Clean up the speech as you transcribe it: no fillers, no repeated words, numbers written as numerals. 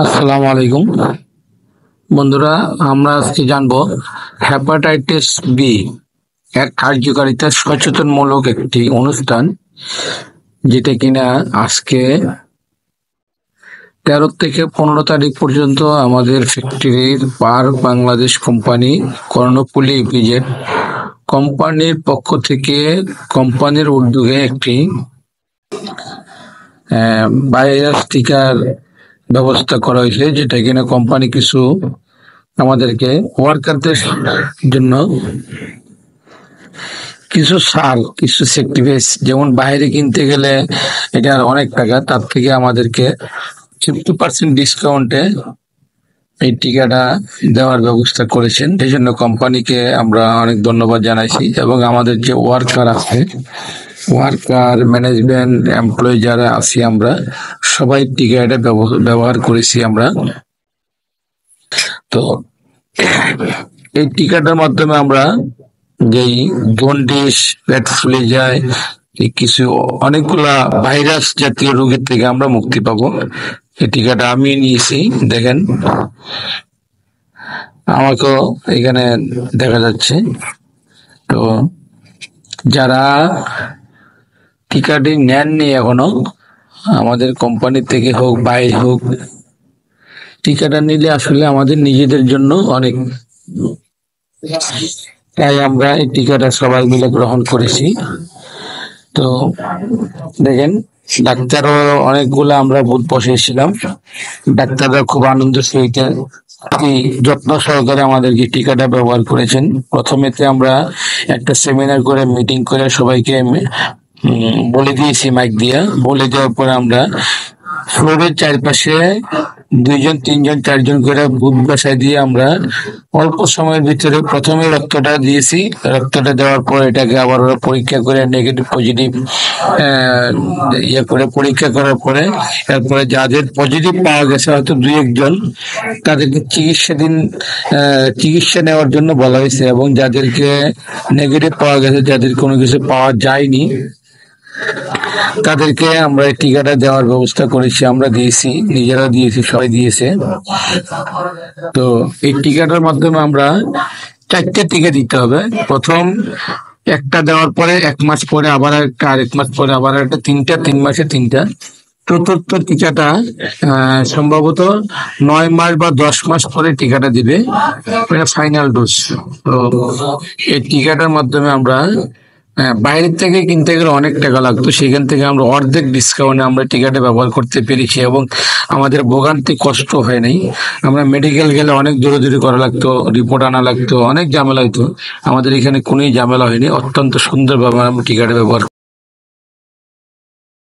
আসসালামু আলাইকুম বন্ধুরা, আমরা আজকে জানবো হেপাটাইটিস বি এর কার্যকারিতা সচেতনমূলক একটি অনুষ্ঠান, যেটা কিনা আজকে 13 থেকে 15 তারিখ পর্যন্ত আমাদের ফ্যাক্টরির park Bangladesh company Karnaphuli EPZ কোম্পানির পক্ষ থেকে কোম্পানির উদ্যোগে একটি ভাইরাস টিকার ব্যবস্থা করা হয়েছে, যেটা কিনা কোম্পানি কিছু আমাদেরকে ওয়ার্কারদের জন্য কিছু সার, কিছু সেক্টিভাইজ, যেমন বাইরে কিনতে গেলে এটার অনেক টাকা, তার থেকে আমাদেরকে 50% ডিসকাউন্টে এই টিকাটা দেওয়ার ব্যবস্থা করেছেন। এই জন্য কোম্পানিকে আমরা অনেক ধন্যবাদ জানাইছি, এবং আমাদের যে ওয়ার্কার আছে, ওয়ার্কার, ম্যানেজমেন্ট, এমপ্লয়ি যারা আছি, আমরা সবাই টিকাটা ব্যবহার করেছি আমরা। তো এই টিকাটার মাধ্যমে আমরা যেই জন্ডিস, পেট ফুলে যায়, কিছু অনেকগুলা ভাইরাস জাতীয় রোগের থেকে আমরা মুক্তি পাবো। এই টিকাটা আমি নিয়েছি, দেখেন আমাকেও এখানে দেখা যাচ্ছে। তো যারা টিকাটি নেননি এখনো, আমাদের কোম্পানি থেকে হোক, বাইরে হোক, টিকাটা নিলে আসলে আমাদের নিজেদের জন্য অনেক, তাই আমরা এই টিকাটা সবাই মিলে গ্রহণ করেছি। তো দেখেন, ডাক্তারও অনেকগুলো আমরা বুথ বসেছিলাম, ডাক্তাররা খুব আনন্দ সহিত যত্ন সহকারে আমাদেরকে টিকাটা ব্যবহার করেছেন। প্রথমেতে আমরা একটা সেমিনার করে, মিটিং করে সবাইকে বলে দিয়েছি, মাইক দিয়া বলে দেওয়ার পরে আমরা ফ্লোরের চারপাশে 2 জন, 3 জন, 4 জন করে বুথ বসাই দিয়ে আমরা অল্প সময়ের ভিতরে প্রথমে রক্তটা দিয়েছি। রক্তটা দেওয়ার পর এটাকে আবার ওরা পরীক্ষা করে নেগেটিভ পজিটিভ করে পরীক্ষা করার পরে, এরপরে যাদের পজিটিভ পাওয়া গেছে, হয়তো 2-1 জন, তাদেরকে চিকিৎসা নেওয়ার জন্য বলা হয়েছে, এবং যাদেরকে নেগেটিভ পাওয়া গেছে, যাদের কোনো কিছু পাওয়া যায়নি, তাদেরকে আমরা এই টিকাটা দেওয়ার ব্যবস্থা করেছি। আমরা দিয়েছি, নিজেরা দিয়েছি, সবাই দিয়েছে। তো এই টিকাটার মাধ্যমে আমরা 4টে টিকা দিতে হবে। প্রথম একটা দেওয়ার পরে 1 মাস পরে আবার একটা, আর 1 মাস পরে আবার একটা, 3 মাসে 3টা। চতুর্থ টিকাটা সম্ভবত 9 মাস বা 10 মাস পরে টিকাটা দিবে, এটা ফাইনাল ডোজ। তো এই টিকাটার মাধ্যমে আমরা বাইরের থেকে কিনতে গেলে অনেক টাকা লাগতো, সেখান থেকে আমরা অর্ধেক ডিসকাউন্টে আমরা টিকাটা ব্যবহার করতে পেরেছি, এবং আমাদের ভোগান্তি কষ্ট হয় নাই। আমরা মেডিকেল গেলে অনেক দূরে করা লাগতো, রিপোর্ট আনা লাগতো, অনেক ঝামেলা হইতো। আমাদের এখানে কোনোই ঝামেলা হয়নি, অত্যন্ত সুন্দরভাবে আমরা টিকাটা ব্যবহার